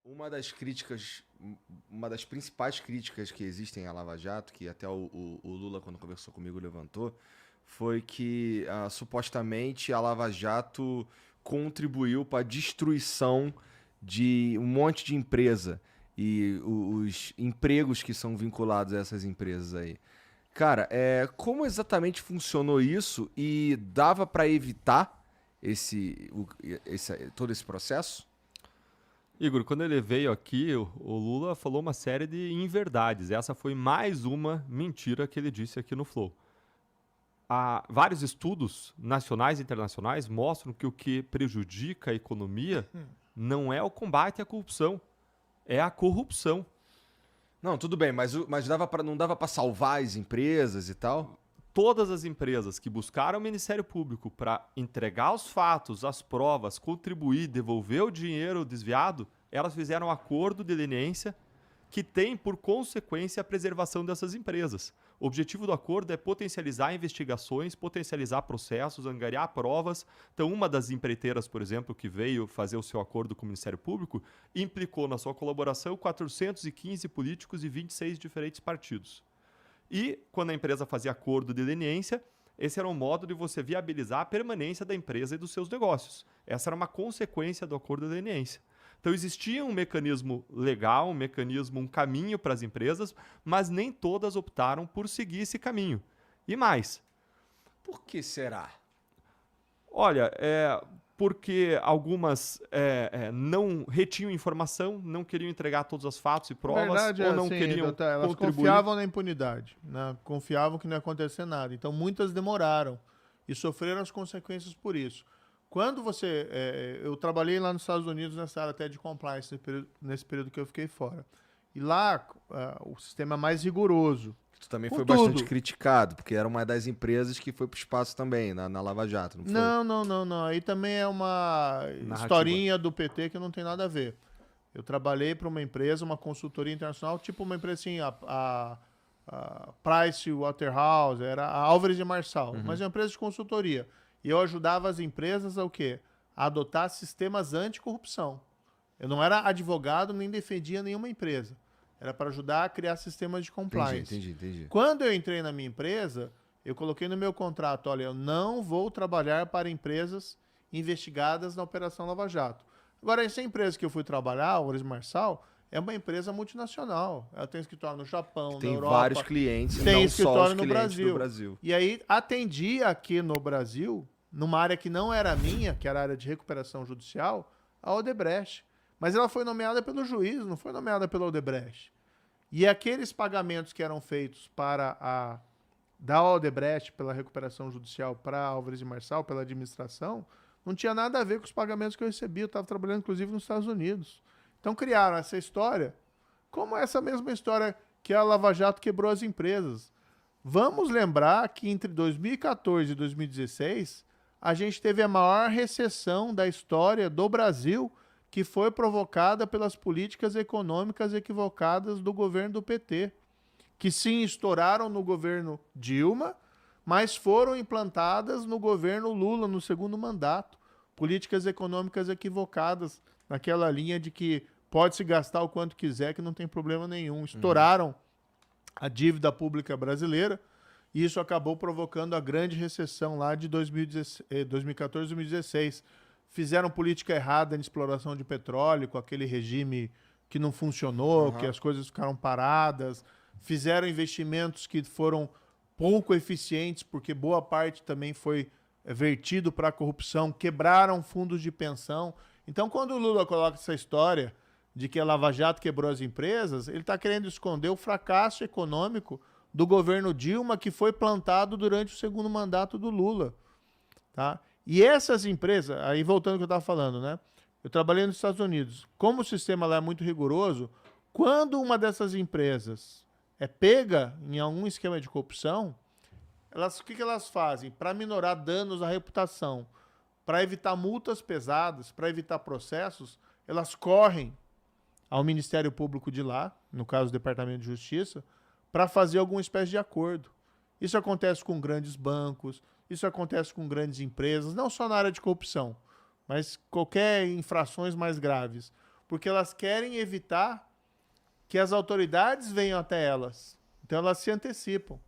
Uma das críticas, uma das principais críticas que existem à Lava Jato, que até o Lula, quando conversou comigo, levantou, foi que supostamente a Lava Jato contribuiu para a destruição de um monte de empresa e os empregos que são vinculados a essas empresas aí. Cara, como exatamente funcionou isso e dava para evitar todo esse processo? Igor, quando ele veio aqui, o Lula falou uma série de inverdades. Essa foi mais uma mentira que ele disse aqui no Flow. Vários estudos nacionais e internacionais mostram que o que prejudica a economia não é o combate à corrupção, é a corrupção. Não, tudo bem, mas não dava para salvar as empresas e tal? Todas as empresas que buscaram o Ministério Público para entregar os fatos, as provas, contribuir, devolver o dinheiro desviado, elas fizeram um acordo de leniência que tem por consequência a preservação dessas empresas. O objetivo do acordo é potencializar investigações, potencializar processos, angariar provas. Então, uma das empreiteiras, por exemplo, que veio fazer o seu acordo com o Ministério Público, implicou na sua colaboração 415 políticos de 26 diferentes partidos. E, quando a empresa fazia acordo de leniência, esse era um modo de você viabilizar a permanência da empresa e dos seus negócios. Essa era uma consequência do acordo de leniência. Então, existia um mecanismo legal, um caminho para as empresas, mas nem todas optaram por seguir esse caminho. E mais, Por que será? olha, porque algumas não retinham informação, não queriam entregar todos os fatos e A provas, verdade é ou não assim, queriam doutor, elas contribuir. confiavam na impunidade, né? Confiavam que não ia acontecer nada. Então muitas demoraram e sofreram as consequências por isso. Quando você. Eu trabalhei lá nos Estados Unidos nessa área até de compliance nesse período que eu fiquei fora. E lá o sistema é mais rigoroso. Tu também Com foi tudo. bastante criticado, porque era uma das empresas que foi pro espaço também, na Lava Jato, não foi? Não. Aí também é uma historinha do PT que não tem nada a ver. Eu trabalhei para uma empresa, uma consultoria internacional, tipo uma empresa assim, a Price Waterhouse, era a Álvares de Marçal, mas é uma empresa de consultoria. E eu ajudava as empresas a o quê? A adotar sistemas anticorrupção. Eu não era advogado nem defendia nenhuma empresa. Era para ajudar a criar sistemas de compliance. Entendi. Quando eu entrei na minha empresa, eu coloquei no meu contrato, olha, eu não vou trabalhar para empresas investigadas na Operação Lava Jato. Agora, essa empresa que eu fui trabalhar, a Álvares Marçal, é uma empresa multinacional. Ela tem escritório no Japão, Tem na Europa. vários clientes, Tem não só escritório os no clientes Brasil. do Brasil. E aí, atendi aqui no Brasil, numa área que não era minha, que era a área de recuperação judicial, a Odebrecht. Mas ela foi nomeada pelo juiz, não foi nomeada pela Odebrecht. E aqueles pagamentos que eram feitos da Odebrecht pela recuperação judicial para Álvares de Marçal, pela administração, não tinha nada a ver com os pagamentos que eu recebi. Eu estava trabalhando, inclusive, nos Estados Unidos. Então criaram essa história, como essa mesma história que a Lava Jato quebrou as empresas. Vamos lembrar que entre 2014 e 2016, a gente teve a maior recessão da história do Brasil, que foi provocada pelas políticas econômicas equivocadas do governo do PT, que sim estouraram no governo Dilma, mas foram implantadas no governo Lula, no segundo mandato. Políticas econômicas equivocadas, naquela linha de que pode-se gastar o quanto quiser, que não tem problema nenhum. Estouraram a dívida pública brasileira, e isso acabou provocando a grande recessão lá de 2014 e 2016. Fizeram política errada em exploração de petróleo, com aquele regime que não funcionou, que as coisas ficaram paradas. Fizeram investimentos que foram pouco eficientes, porque boa parte também foi vertido para a corrupção. Quebraram fundos de pensão. Então, quando o Lula coloca essa história de que a Lava Jato quebrou as empresas, ele está querendo esconder o fracasso econômico do governo Dilma, que foi plantado durante o segundo mandato do Lula. Tá? E essas empresas, aí voltando ao que eu estava falando, né? Eu trabalhei nos Estados Unidos. Como o sistema lá é muito rigoroso, quando uma dessas empresas é pega em algum esquema de corrupção, o que elas fazem? Para minorar danos à reputação, para evitar multas pesadas, para evitar processos, elas correm ao Ministério Público de lá, no caso do Departamento de Justiça, para fazer alguma espécie de acordo. Isso acontece com grandes bancos, isso acontece com grandes empresas, não só na área de corrupção, mas qualquer infrações mais graves. porque elas querem evitar que as autoridades venham até elas. Então elas se antecipam.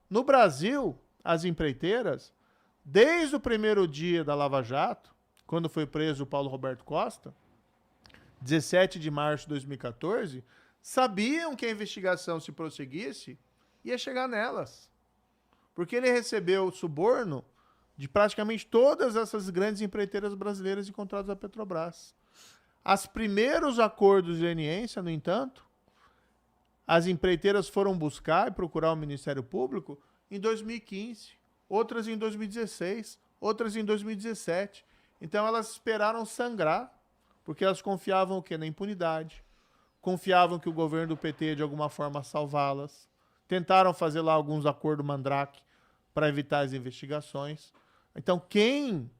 No Brasil, as empreiteiras, desde o primeiro dia da Lava Jato, quando foi preso o Paulo Roberto Costa, 17 de março de 2014, sabiam que a investigação, se prosseguisse, ia chegar nelas. Porque ele recebeu suborno de praticamente todas essas grandes empreiteiras brasileiras encontradas na Petrobras. Os primeiros acordos de leniência, no entanto, as empreiteiras foram buscar e procurar o Ministério Público em 2015, outras em 2016, outras em 2017. Então elas esperaram sangrar, porque elas confiavam o quê? Na impunidade. Confiavam que o governo do PT ia de alguma forma salvá-las. Tentaram fazer lá alguns acordos mandrake para evitar as investigações. Então quem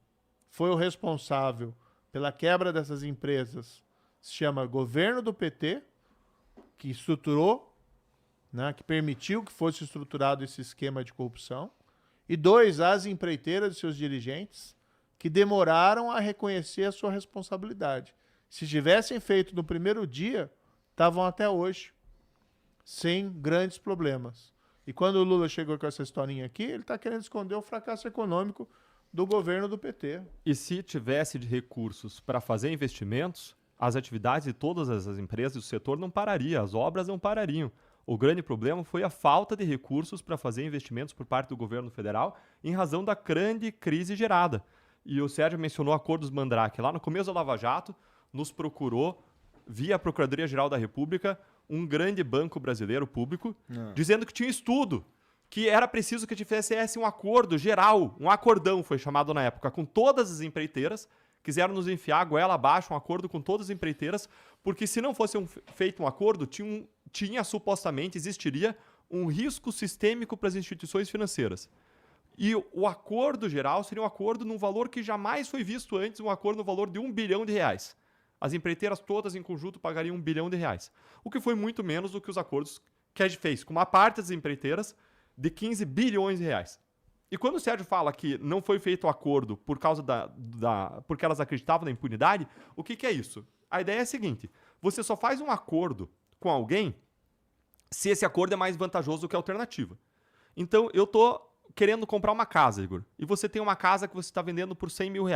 foi o responsável pela quebra dessas empresas se chama governo do PT, que estruturou, né, que permitiu que fosse estruturado esse esquema de corrupção. E 2, as empreiteiras e seus dirigentes, que demoraram a reconhecer a sua responsabilidade. Se tivessem feito no primeiro dia, estavam até hoje sem grandes problemas. E quando o Lula chegou com essa historinha aqui, ele está querendo esconder o fracasso econômico do governo do PT. E se tivesse de recursos para fazer investimentos, as atividades de todas as empresas do setor não parariam, as obras não parariam. O grande problema foi a falta de recursos para fazer investimentos por parte do governo federal em razão da grande crise gerada. E o Sérgio mencionou acordos Mandrake. Lá no começo da Lava Jato, nos procurou, via a Procuradoria-Geral da República, um grande banco brasileiro público, dizendo que tinha estudo, que era preciso que tivesse um acordo geral, um acordão foi chamado na época, com todas as empreiteiras. Quiseram nos enfiar a goela abaixo, um acordo com todas as empreiteiras, porque se não fosse feito um acordo, supostamente, existiria um risco sistêmico para as instituições financeiras. E o acordo geral seria um acordo num valor que jamais foi visto antes, um acordo no valor de R$1 bilhão. As empreiteiras todas em conjunto pagariam R$1 bilhão, o que foi muito menos do que os acordos que a gente fez com uma parte das empreiteiras de 15 bilhões de reais. E quando o Sérgio fala que não foi feito o acordo por causa porque elas acreditavam na impunidade, o que é isso? A ideia é a seguinte: você só faz um acordo com alguém se esse acordo é mais vantajoso do que a alternativa. Então, eu tô querendo comprar uma casa, Igor, e você tem uma casa que você está vendendo por R$100 mil.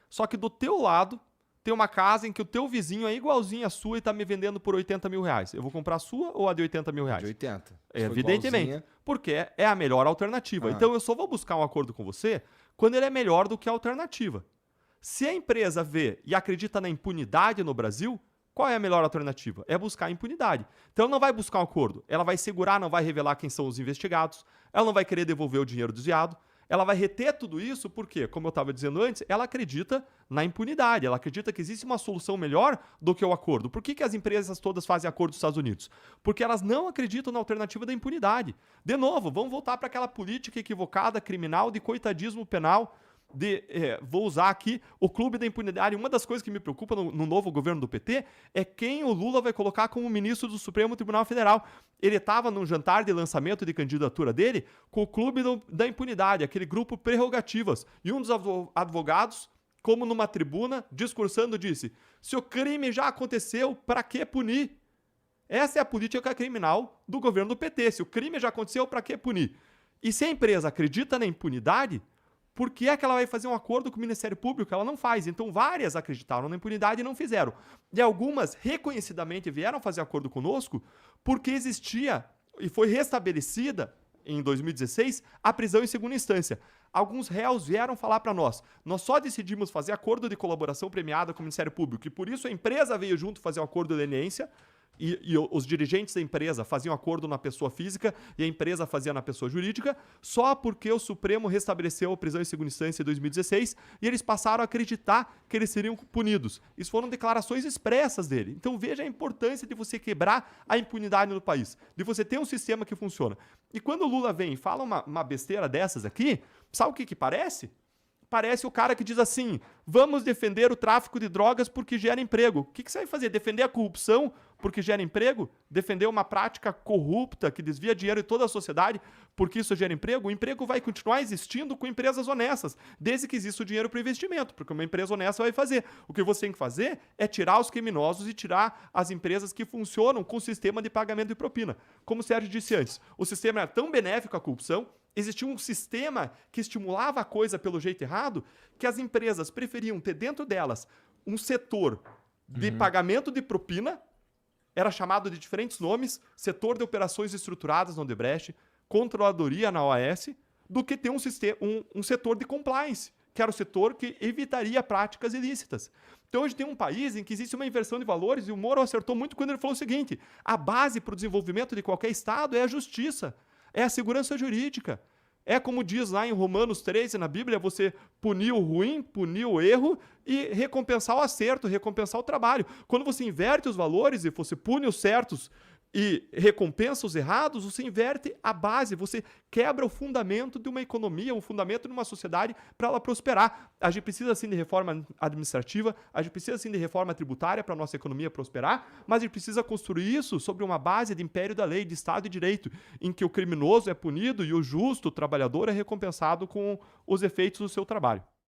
Só que do teu lado tem uma casa em que o teu vizinho é igualzinho à sua e está me vendendo por R$80 mil. Eu vou comprar a sua ou a de R$80 mil? De 80. Evidentemente, porque é a melhor alternativa. Então eu só vou buscar um acordo com você quando ele é melhor do que a alternativa. Se a empresa vê e acredita na impunidade no Brasil, qual é a melhor alternativa? É buscar a impunidade. Então ela não vai buscar um acordo, ela vai segurar, não vai revelar quem são os investigados, ela não vai querer devolver o dinheiro desviado, ela vai reter tudo isso porque, como eu estava dizendo antes, ela acredita na impunidade, ela acredita que existe uma solução melhor do que o acordo. Por que as empresas todas fazem acordo dos Estados Unidos? Porque elas não acreditam na alternativa da impunidade. De novo, vamos voltar para aquela política equivocada, criminal, de coitadismo penal, vou usar aqui o clube da impunidade. Uma das coisas que me preocupa no novo governo do PT é quem o Lula vai colocar como ministro do Supremo Tribunal Federal. Ele estava num jantar de lançamento de candidatura dele com o clube da impunidade, aquele grupo Prerrogativas. E um dos advogados, como numa tribuna, discursando, disse: se o crime já aconteceu, para que punir? Essa é a política criminal do governo do PT. Se o crime já aconteceu, para que punir? E se a empresa acredita na impunidade, por que é que ela vai fazer um acordo com o Ministério Público? Ela não faz. Então, várias acreditaram na impunidade e não fizeram. E algumas, reconhecidamente, vieram fazer acordo conosco porque existia e foi restabelecida, em 2016, a prisão em segunda instância. Alguns réus vieram falar para nós: nós só decidimos fazer acordo de colaboração premiada com o Ministério Público e por isso a empresa veio junto fazer um acordo de leniência. E os dirigentes da empresa faziam acordo na pessoa física e a empresa fazia na pessoa jurídica, só porque o Supremo restabeleceu a prisão em segunda instância em 2016 e eles passaram a acreditar que eles seriam punidos. Isso foram declarações expressas dele. Então veja a importância de você quebrar a impunidade no país, de você ter um sistema que funciona. E quando o Lula vem e fala uma besteira dessas aqui, sabe o que parece? parece o cara que diz assim, vamos defender o tráfico de drogas porque gera emprego. O que você vai fazer? Defender a corrupção porque gera emprego? Defender uma prática corrupta que desvia dinheiro de toda a sociedade porque isso gera emprego? O emprego vai continuar existindo com empresas honestas, desde que exista o dinheiro para o investimento, porque uma empresa honesta vai fazer. O que você tem que fazer é tirar os criminosos e tirar as empresas que funcionam com o sistema de pagamento de propina. Como o Sérgio disse antes, o sistema era tão benéfico à corrupção, existia um sistema que estimulava a coisa pelo jeito errado, que as empresas preferiam ter dentro delas um setor de pagamento de propina, era chamado de diferentes nomes, setor de operações estruturadas na Odebrecht, controladoria na OAS, do que ter um setor de compliance, que era o setor que evitaria práticas ilícitas. Então hoje tem um país em que existe uma inversão de valores, e o Moro acertou muito quando ele falou o seguinte, a base para o desenvolvimento de qualquer Estado é a justiça, é a segurança jurídica. É como diz lá em Romanos 13, na Bíblia, você punir o ruim, punir o erro e recompensar o acerto, recompensar o trabalho. Quando você inverte os valores e você pune os certos e recompensa os errados, você inverte a base, você quebra o fundamento de uma economia, o fundamento de uma sociedade para ela prosperar. A gente precisa sim de reforma administrativa, a gente precisa sim de reforma tributária para a nossa economia prosperar, mas a gente precisa construir isso sobre uma base de império da lei, de Estado de Direito, em que o criminoso é punido e o justo, o trabalhador, é recompensado com os efeitos do seu trabalho.